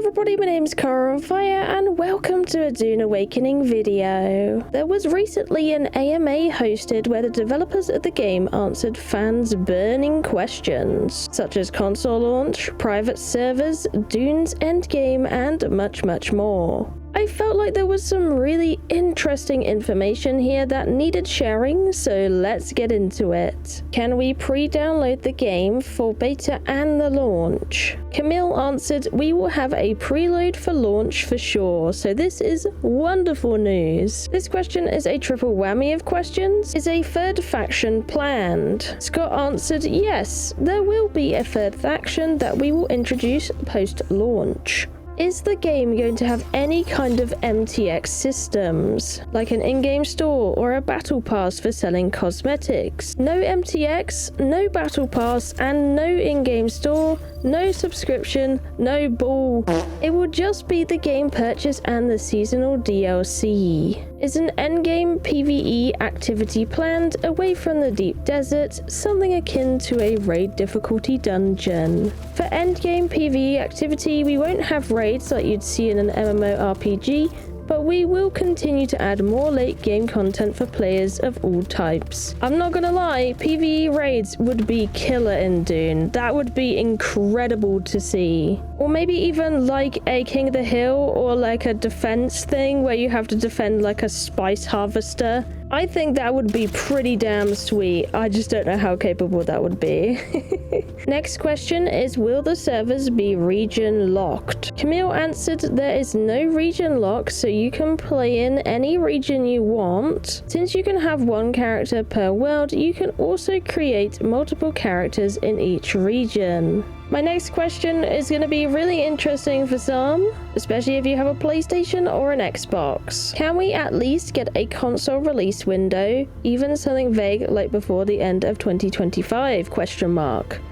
everybody, my name's Cara on Fire and welcome to a Dune Awakening video. There was recently an AMA hosted where the developers of the game answered fans' burning questions, such as console launch, private servers, Dune's endgame, and much more. I felt like there was some really interesting information here that needed sharing, so let's get into it. Can we pre-download the game for beta and the launch? Camille answered, we will have a preload for launch for sure, so this is wonderful news. This question is a triple whammy of questions. Is a third faction planned? Scott answered, yes, there will be a third faction that we will introduce post-launch. Is the game going to have any kind of MTX systems, like an in-game store or a battle pass for selling cosmetics? No MTX, no battle pass, and no in-game store, no subscription, no bull. It will just be the game purchase and the seasonal DLC. Is an endgame PVE activity planned away from the deep desert, something akin to a raid difficulty dungeon? For endgame PVE activity, we won't have raids like you'd see in an MMORPG, but we will continue to add more late game content for players of all types. I'm not gonna lie, PvE raids would be killer in Dune. That would be incredible to see. Or maybe even like a King of the Hill or like a defense thing where you have to defend like a spice harvester. I think that would be pretty damn sweet. I just don't know how capable that would be. Next question is, will the servers be region locked? Camille answered, there is no region lock, so you can play in any region you want. Since you can have one character per world, you can also create multiple characters in each region. My next question is going to be really interesting for some, especially if you have a PlayStation or an Xbox. Can we at least get a console release window, even something vague like before the end of 2025?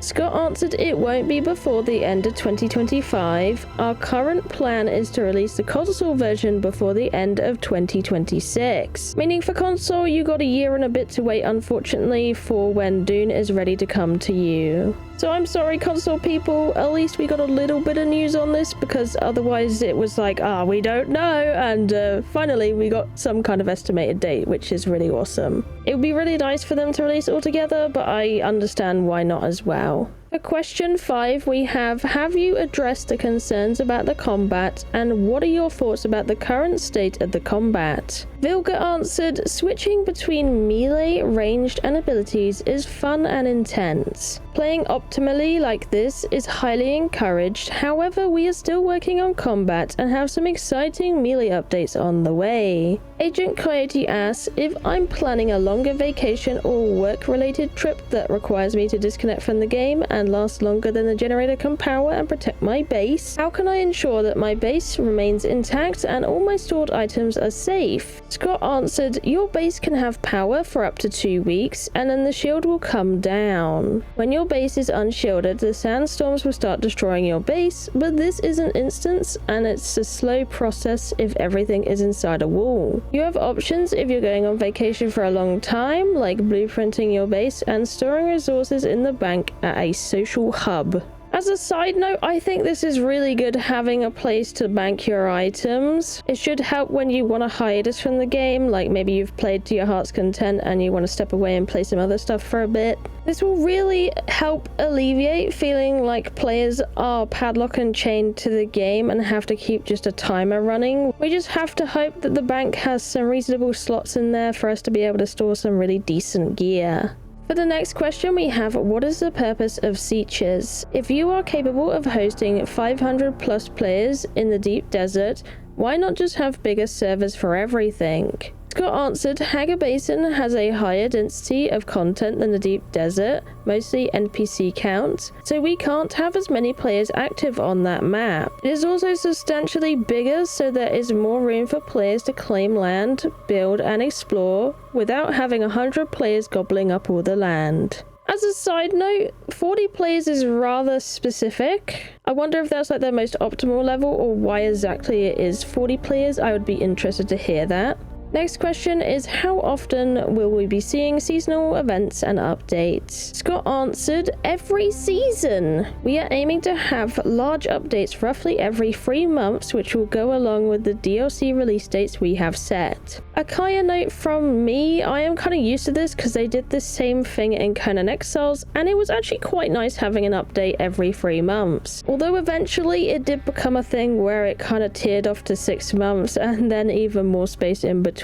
Scott answered, it won't be before the end of 2025. Our current plan is to release the console version before the end of 2026. Meaning for console, you got a year and a bit to wait, unfortunately, for when Dune is ready to come to you. So I'm sorry, console people, at least we got a little bit of news on this, because otherwise it was like, we don't know, and finally we got some kind of estimated date, which is really awesome. It would be really nice for them to release it all together, but I understand why not as well. For question 5, we have you addressed the concerns about the combat, and what are your thoughts about the current state of the combat? Vilga answered, switching between melee, ranged, and abilities is fun and intense. Playing optimally like this is highly encouraged, however we are still working on combat and have some exciting melee updates on the way. Agent Coyote asks, if I'm planning a longer vacation or work-related trip that requires me to disconnect from the game and last longer than the generator can power and protect my base, how can I ensure that my base remains intact and all my stored items are safe? Scott answered, your base can have power for up to 2 weeks and then the shield will come down. When your base is unshielded, the sandstorms will start destroying your base, but this is an instance and it's a slow process if everything is inside a wall. You have options if you're going on vacation for a long time, like blueprinting your base and storing resources in the bank at a social hub. As a side note, I think this is really good having a place to bank your items. It should help when you want to hiatus from the game, like maybe you've played to your heart's content and you want to step away and play some other stuff for a bit. This will really help alleviate feeling like players are padlocked and chained to the game and have to keep just a timer running. We just have to hope that the bank has some reasonable slots in there for us to be able to store some really decent gear. For the next question, we have, what is the purpose of Sieges? If you are capable of hosting 500 plus players in the deep desert, why not just have bigger servers for everything? Scott answered, Hager Basin has a higher density of content than the deep desert, mostly NPC counts, so we can't have as many players active on that map. It is also substantially bigger, so there is more room for players to claim land, build, and explore without having 100 players gobbling up all the land. As a side note, 40 players is rather specific. I wonder if that's like their most optimal level or why exactly it is 40 players. I would be interested to hear that. Next question is, how often will we be seeing seasonal events and updates? Scott answered, every season. We are aiming to have large updates roughly every 3 months, which will go along with the DLC release dates we have set. A Kaya note from me, I am kind of used to this because they did the same thing in Conan Exiles, and it was actually quite nice having an update every 3 months. Although eventually it did become a thing where it kind of tiered off to 6 months and then even more space in between.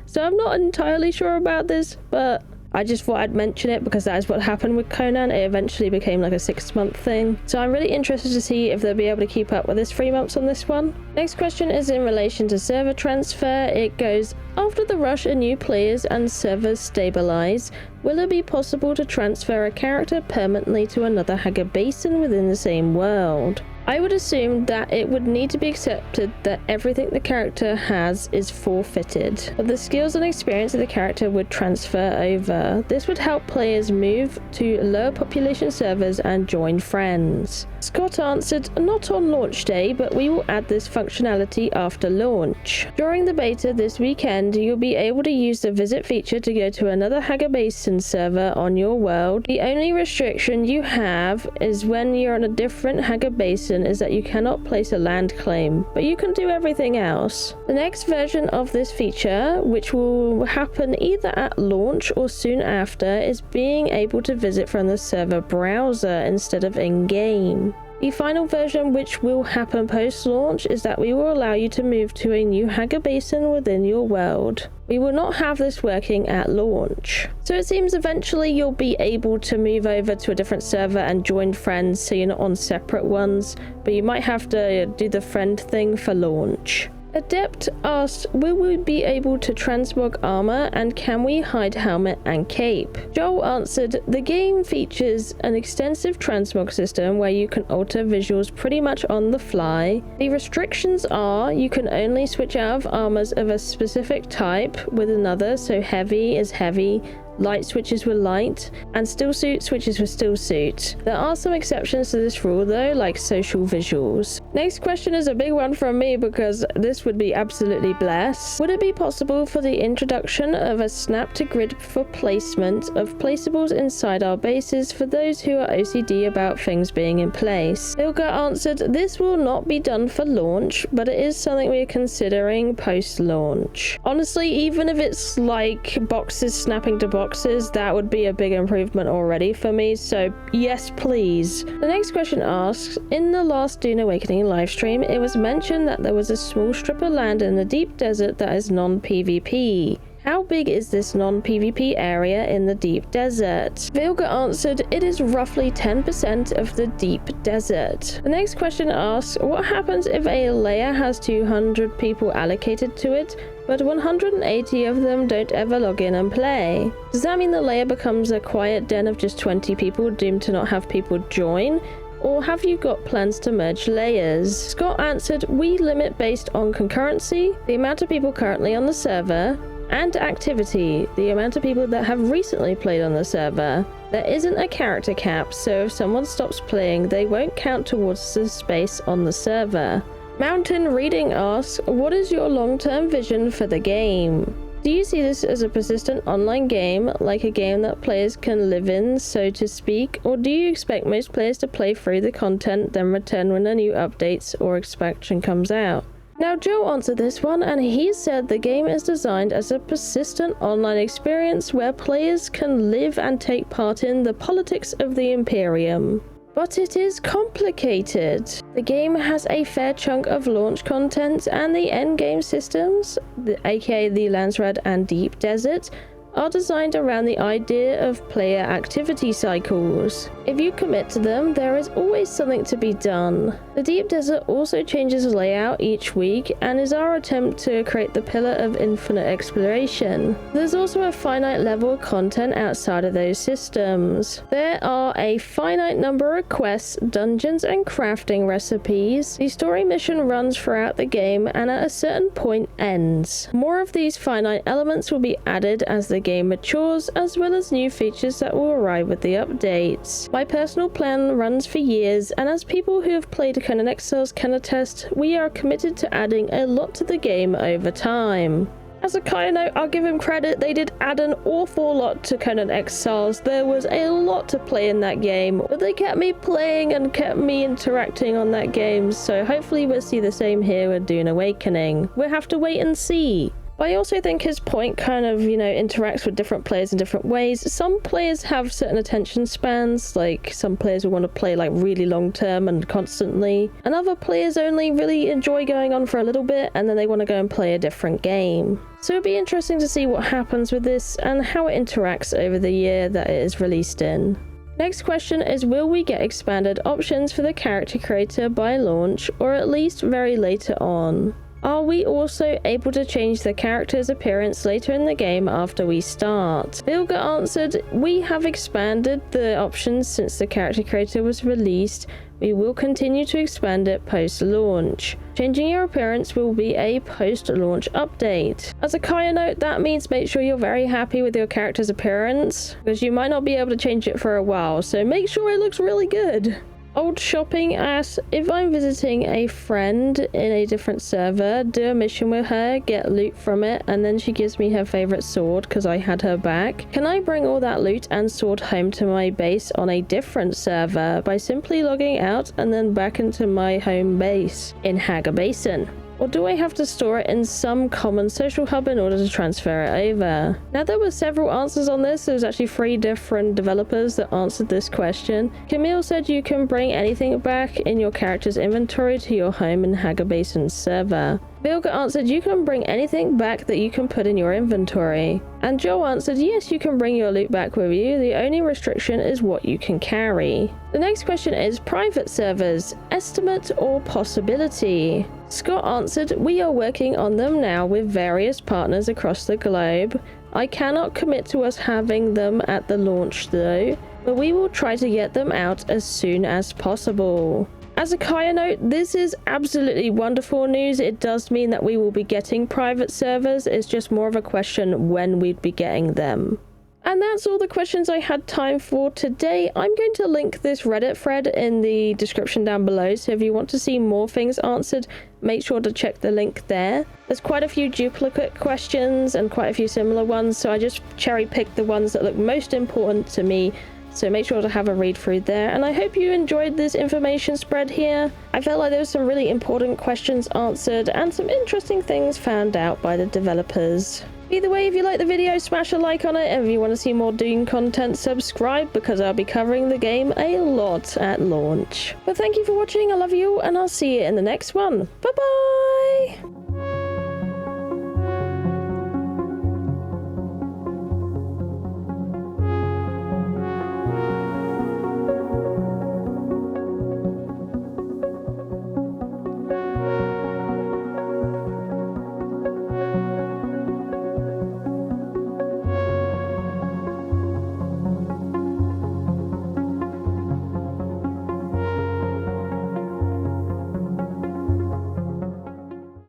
So I'm not entirely sure about this, but I just thought I'd mention it because that is what happened with Conan. It eventually became like a 6-month thing. So I'm really interested to see if they'll be able to keep up with this 3 months on this one. Next question is in relation to server transfer. It goes, after the rush of new players and servers stabilize, will it be possible to transfer a character permanently to another Haga Basin within the same world? I would assume that it would need to be accepted that everything the character has is forfeited, but the skills and experience of the character would transfer over. This would help players move to lower population servers and join friends. Scott answered, not on launch day, but we will add this functionality after launch. During the beta this weekend, you'll be able to use the visit feature to go to another Haga Basin server on your world. The only restriction you have is when you're on a different Haga Basin is that you cannot place a land claim, but you can do everything else. The next version of this feature, which will happen either at launch or soon after, is being able to visit from the server browser instead of in-game. The final version, which will happen post-launch, is that we will allow you to move to a new Haga Basin within your world. We will not have this working at launch. So it seems eventually you'll be able to move over to a different server and join friends, so you're not on separate ones, but you might have to do the friend thing for launch. Adept asked, will we be able to transmog armor, and can we hide helmet and cape? Joel answered, the game features an extensive transmog system where you can alter visuals pretty much on the fly. The restrictions are you can only switch out of armors of a specific type with another, so heavy is heavy, light switches with light, and still suit switches with still suit. There are some exceptions to this rule though, like social visuals. Next question is a big one from me because this would be absolutely blessed. Would it be possible for the introduction of a snap to grid for placement of placeables inside our bases for those who are OCD about things being in place? Ilka answered, this will not be done for launch, but it is something we are considering post-launch. Honestly, even if it's like boxes snapping to boxes, that would be a big improvement already for me, so yes please. The next question asks, in the last Dune Awakening livestream, it was mentioned that there was a small strip of land in the deep desert that is non-PvP. How big is this non-PvP area in the deep desert? Vilga answered, it is roughly 10% of the deep desert. The next question asks, what happens if a layer has 200 people allocated to it, but 180 of them don't ever log in and play? Does that mean the layer becomes a quiet den of just 20 people doomed to not have people join? Or have you got plans to merge layers? Scott answered, we limit based on concurrency, the amount of people currently on the server, and activity, the amount of people that have recently played on the server. There isn't a character cap, so if someone stops playing, they won't count towards the space on the server. Mountain Reading asks, what is your long-term vision for the game? Do you see this as a persistent online game, like a game that players can live in, so to speak, or do you expect most players to play through the content, then return when a new update or expansion comes out? Now Joe answered this one, and he said the game is designed as a persistent online experience where players can live and take part in the politics of the Imperium. But it is complicated. The game has a fair chunk of launch content, and the endgame systems, aka the Landsred and Deep Desert, are designed around the idea of player activity cycles. If you commit to them, there is always something to be done. The Deep Desert also changes layout each week and is our attempt to create the pillar of infinite exploration. There's also a finite level of content outside of those systems. There are a finite number of quests, dungeons, and crafting recipes. The story mission runs throughout the game and at a certain point ends. More of these finite elements will be added as the game matures, as well as new features that will arrive with the updates. My personal plan runs for years, and as people who have played Conan Exiles can attest, we are committed to adding a lot to the game over time. As a kind note, I'll give him credit, they did add an awful lot to Conan Exiles. There was a lot to play in that game, but they kept me playing and kept me interacting on that game, so hopefully we'll see the same here with Dune Awakening. We'll have to wait and see. But I also think his point kind of, interacts with different players in different ways. Some players have certain attention spans, like some players will want to play like really long term and constantly, and other players only really enjoy going on for a little bit and then they want to go and play a different game. So it'll be interesting to see what happens with this and how it interacts over the year that it is released in. Next question is, will we get expanded options for the character creator by launch, or at least very later on? Are we also able to change the character's appearance later in the game after we start? Vilga answered, we have expanded the options since the character creator was released. We will continue to expand it post-launch. Changing your appearance will be a post-launch update. As a Kaya note, that means make sure you're very happy with your character's appearance, because you might not be able to change it for a while, so make sure it looks really good. Old Shopping asks, if I'm visiting a friend in a different server, do a mission with her, get loot from it, and then she gives me her favorite sword because I had her back. Can I bring all that loot and sword home to my base on a different server by simply logging out and then back into my home base in Hager Basin? Or do I have to store it in some common social hub in order to transfer it over? Now, there were several answers on this. There was actually 3 different developers that answered this question. Camille said you can bring anything back in your character's inventory to your home in Hager Basin server. Vilga answered you can bring anything back that you can put in your inventory. And Joe answered yes, you can bring your loot back with you. The only restriction is what you can carry. The next question is private servers, estimate or possibility? Scott answered, we are working on them now with various partners across the globe. I cannot commit to us having them at the launch though, but we will try to get them out as soon as possible. As a Kaya note, this is absolutely wonderful news. It does mean that we will be getting private servers. It's just more of a question when we'd be getting them. And that's all the questions I had time for today. I'm going to link this Reddit thread in the description down below, so if you want to see more things answered, make sure to check the link there. There's quite a few duplicate questions and quite a few similar ones, so I just cherry-picked the ones that look most important to me. So make sure to have a read through there, and I hope you enjoyed this information spread here. I felt like there were some really important questions answered and some interesting things found out by the developers. Either way, if you like the video, smash a like on it, and if you want to see more Dune content, subscribe, because I'll be covering the game a lot at launch. But thank you for watching, I love you all, and I'll see you in the next one. Bye bye!